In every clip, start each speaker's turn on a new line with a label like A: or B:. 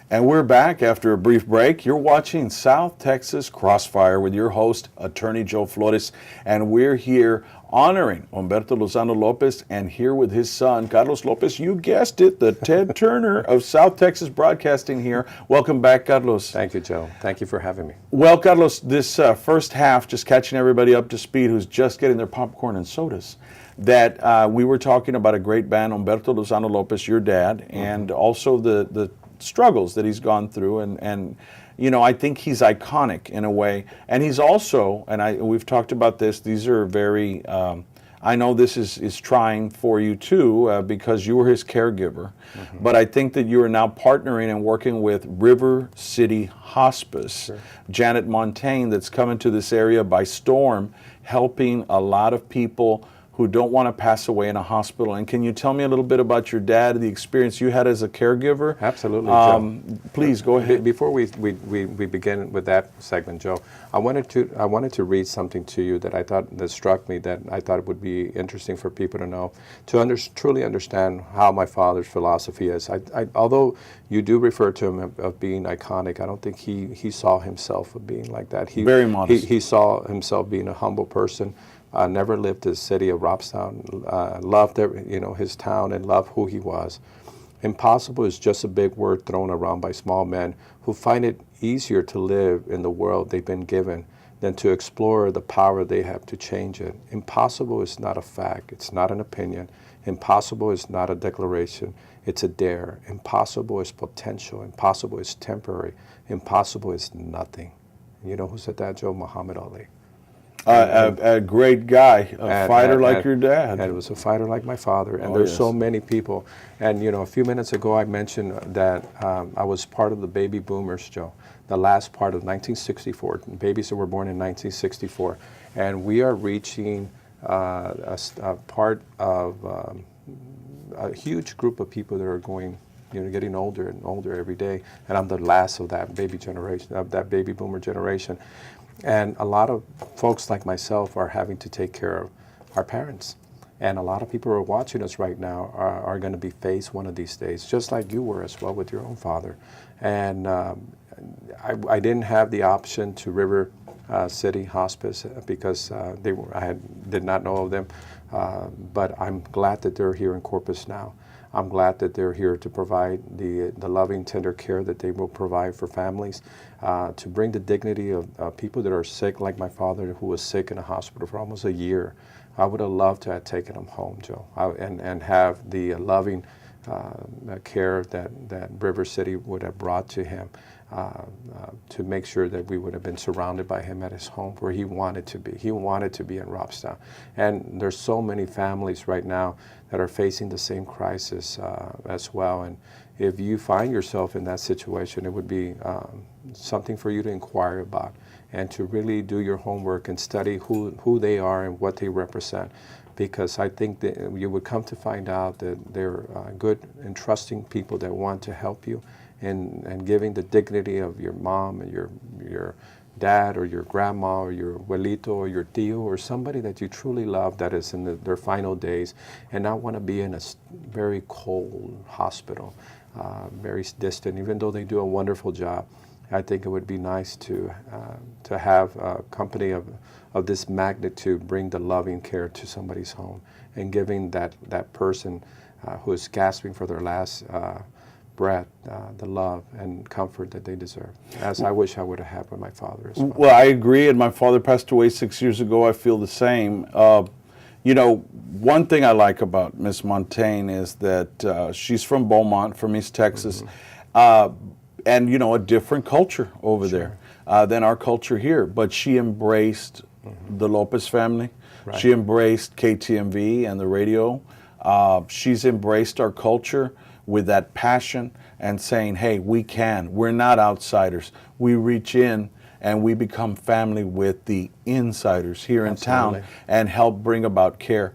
A: And we're back after a brief break. You're watching South Texas Crossfire with your host, Attorney Joe Flores, and we're here honoring Humberto Lozano Lopez and here with his son, Carlos Lopez. You guessed it, the Ted Turner of South Texas Broadcasting here. Welcome back, Carlos.
B: Thank you, Joe. Thank you for having me.
A: Well, Carlos, this first half, just catching everybody up to speed who's just getting their popcorn and sodas, that we were talking about a great band, Humberto Lozano Lopez, your dad, and also the struggles that he's gone through, and you know, I think he's iconic in a way, and he's also, and we've talked about this, these are very, I know this is trying for you too, because you were his caregiver, but I think that you are now partnering and working with River City Hospice,
B: Sure.
A: Janet Montaigne, that's coming to this area by storm, helping a lot of people who don't want to pass away in a hospital. And can you tell me a little bit about your dad, the experience you had as a caregiver?
B: Absolutely, Joe.
A: Please go ahead.
B: Before we begin with that segment, Joe, I wanted to read something to you that struck me, that I thought would be interesting for people to know, to truly understand how my father's philosophy is. Although you do refer to him of being iconic, I don't think he saw himself of being like that.
A: Very modest.
B: He saw himself being a humble person. Never lived the city of Robstown, loved his town and loved who he was. Impossible is just a big word thrown around by small men who find it easier to live in the world they've been given than to explore the power they have to change it. Impossible is not a fact. It's not an opinion. Impossible is not a declaration. It's a dare. Impossible is potential. Impossible is temporary. Impossible is nothing. You know who said that, Joe? Muhammad Ali.
A: A great guy, a fighter like your dad.
B: And was a fighter like my father. And there's so many people. And, you know, a few minutes ago I mentioned that I was part of the baby boomers, Joe, the last part of 1964, babies that were born in 1964. And we are reaching a part of a huge group of people that are going, getting older and older every day. And I'm the last of that baby generation, of that baby boomer generation. And a lot of folks like myself are having to take care of our parents. And a lot of people who are watching us right now are going to be faced one of these days, just like you were as well with your own father. And I didn't have the option to River City Hospice because I did not know of them. But I'm glad that they're here in Corpus now. I'm glad that they're here to provide the loving, tender care that they will provide for families, to bring the dignity of people that are sick, like my father, who was sick in a hospital for almost a year. I would have loved to have taken him home, Joe, and have the loving care that River City would have brought to him, to make sure that we would have been surrounded by him at his home where he wanted to be. He wanted to be in Robstown. And there's so many families right now that are facing the same crisis as well. And if you find yourself in that situation, it would be something for you to inquire about and to really do your homework and study who they are and what they represent. Because I think that you would come to find out that they're good and trusting people that want to help you, and giving the dignity of your mom and your dad or your grandma or your abuelito or your tío or somebody that you truly love that is in their final days, and not want to be in a very cold hospital, very distant, even though they do a wonderful job. I think it would be nice to have a company of this magnitude bring the loving care to somebody's home and giving that person who is gasping for their last breath the love and comfort that they deserve, as I wish I would have had with my father as well.
A: Well, I agree, and my father passed away 6 years ago. I feel the same. You know, one thing I like about Miss Montaigne is that she's from Beaumont, from East Texas, and, you know, a different culture over there than our culture here. But she embraced the Lopez family.
B: Right.
A: She embraced KTMV and the radio. She's embraced our culture with that passion and saying, hey, we can. We're not outsiders. We reach in and we become family with the insiders here in town and help bring about care.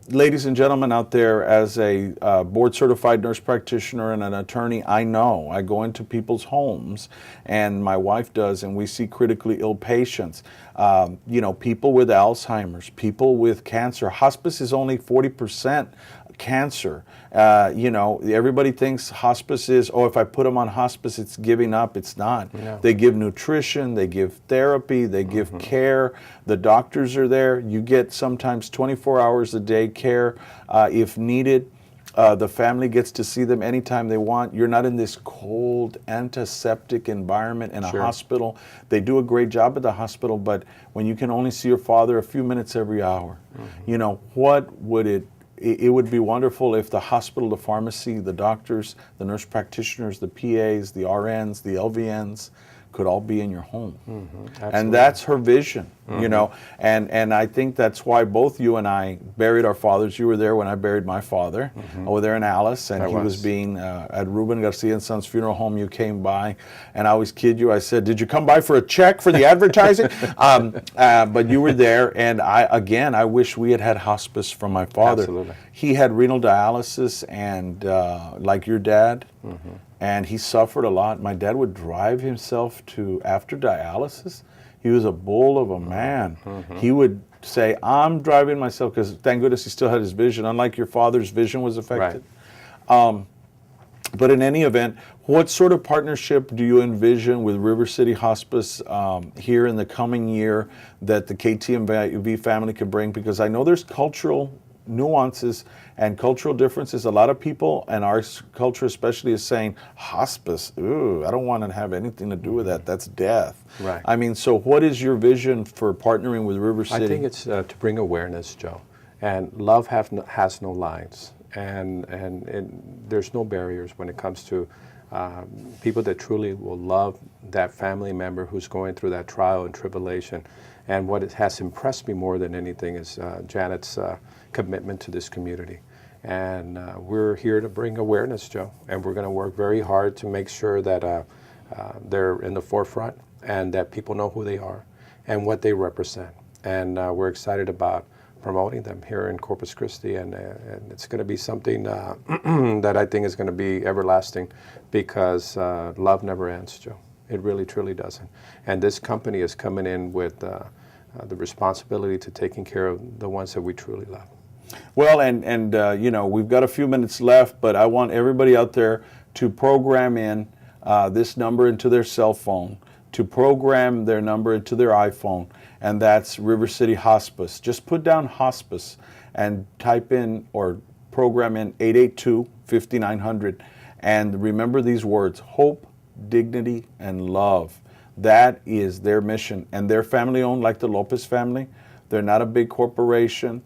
A: Ladies and gentlemen out there, as a board-certified nurse practitioner and an attorney, I know. I go into people's homes, and my wife does, and we see critically ill patients. You know, people with Alzheimer's, people with cancer. Hospice is only 40% cancer. Everybody thinks hospice is, if I put them on hospice, it's giving up. It's not.
B: No.
A: They give nutrition, they give therapy, they give care. The doctors are there. You get sometimes 24 hours a day care if needed. The family gets to see them anytime they want. You're not in this cold, antiseptic environment in a hospital. They do a great job at the hospital, but when you can only see your father a few minutes every hour, what would it would be wonderful if the hospital, the pharmacy, the doctors, the nurse practitioners, the PAs, the RNs, the LVNs could all be in your home. And that's her vision, and I think that's why both you and I buried our fathers. You were there when I buried my father over there in Alice, and he was being at Ruben Garcia and Sons Funeral Home. You came by, and I always kid you. I said, "Did you come by for a check for the advertising?" But you were there, and I wish we had had hospice from my father.
B: Absolutely.
A: He had renal dialysis, and like your dad. And he suffered a lot. My dad would drive himself to, after dialysis, he was a bull of a man. He would say, I'm driving myself, because thank goodness he still had his vision, unlike your father's vision was affected. But in any event, what sort of partnership do you envision with River City Hospice here in the coming year that the KTMV family could bring? Because I know there's cultural nuances and cultural differences. A lot of people, and our culture especially, is saying hospice, ooh, I don't want to have anything to do with that. That's death.
B: Right.
A: I mean, so what is your vision for partnering with River City?
B: I think it's to bring awareness, Joe. And love has no lines. And there's no barriers when it comes to people that truly will love that family member who's going through that trial and tribulation. And what it has impressed me more than anything is Janet's commitment to this community. And we're here to bring awareness, Joe. And we're going to work very hard to make sure that they're in the forefront and that people know who they are and what they represent. And we're excited about promoting them here in Corpus Christi, and it's going to be something that I think is going to be everlasting, because love never ends, Joe. It really, truly doesn't. And this company is coming in with the responsibility to taking care of the ones that we truly love.
A: Well, and we've got a few minutes left, but I want everybody out there to program in this number into their cell phone, to program their number into their iPhone, and that's River City Hospice. Just put down hospice and type in or program in 882-5900, and remember these words: hope, dignity, and love. That is their mission, and they're family owned, like the Lopez family. They're not a big corporation.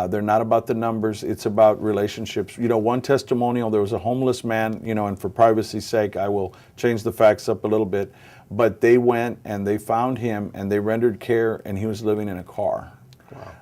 A: They're not about the numbers. It's about relationships. One testimonial, there was a homeless man, and for privacy's sake, I will change the facts up a little bit, but they went and they found him and they rendered care, and he was living in a car.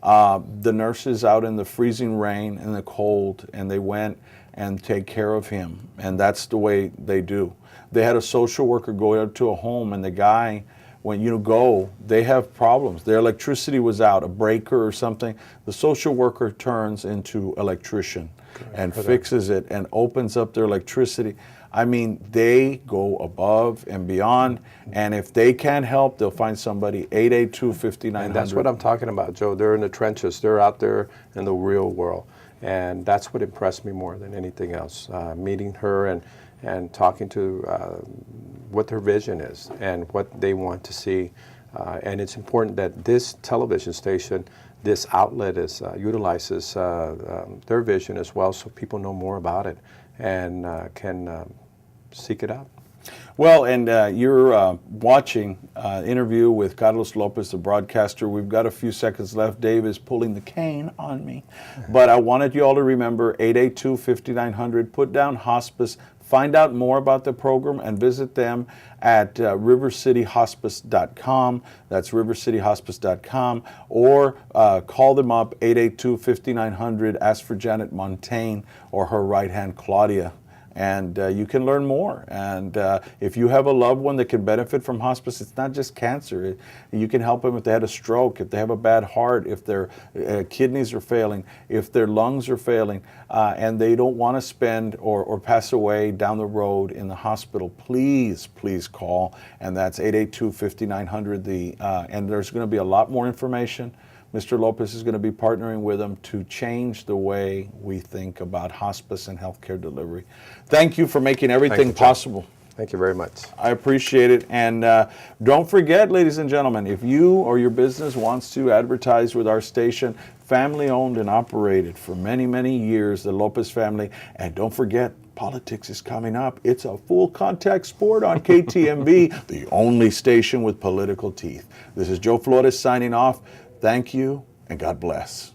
A: Wow. The nurses out in the freezing rain and the cold, and they went and take care of him, and that's the way they do. They had a social worker go out to a home, and the guy, when you go, they have problems. Their electricity was out, a breaker or something. The social worker turns into electrician and fixes it and opens up their electricity. I mean, they go above and beyond, and if they can't help, they'll find somebody. 882-5900.
B: And that's what I'm talking about, Joe. They're in the trenches. They're out there in the real world. And that's what impressed me more than anything else, meeting her and talking to what her vision is and what they want to see. And it's important that this television station, this outlet, utilizes their vision as well, so people know more about it and can seek it out.
A: Well, and you're watching interview with Carlos Lopez, the broadcaster. We've got a few seconds left. Dave is pulling the cane on me. But I wanted you all to remember 882-5900. Put down hospice. Find out more about the program and visit them at rivercityhospice.com. That's rivercityhospice.com. Or call them up, 882-5900. Ask for Janet Montaigne or her right hand, Claudia. And you can learn more. And if you have a loved one that can benefit from hospice, it's not just cancer. You can help them if they had a stroke, if they have a bad heart, if their kidneys are failing, if their lungs are failing, and they don't want to spend or pass away down the road in the hospital. Please call. And that's 882-5900. And there's going to be a lot more information. Mr. Lopez is going to be partnering with them to change the way we think about hospice and healthcare delivery. Thank you for making everything possible.
B: Thank you very much.
A: I appreciate it. And don't forget, ladies and gentlemen, if you or your business wants to advertise with our station, family owned and operated for many, many years, the Lopez family. And don't forget, politics is coming up. It's a full contact sport on KTMV, the only station with political teeth. This is Joe Flores signing off. Thank you and God bless.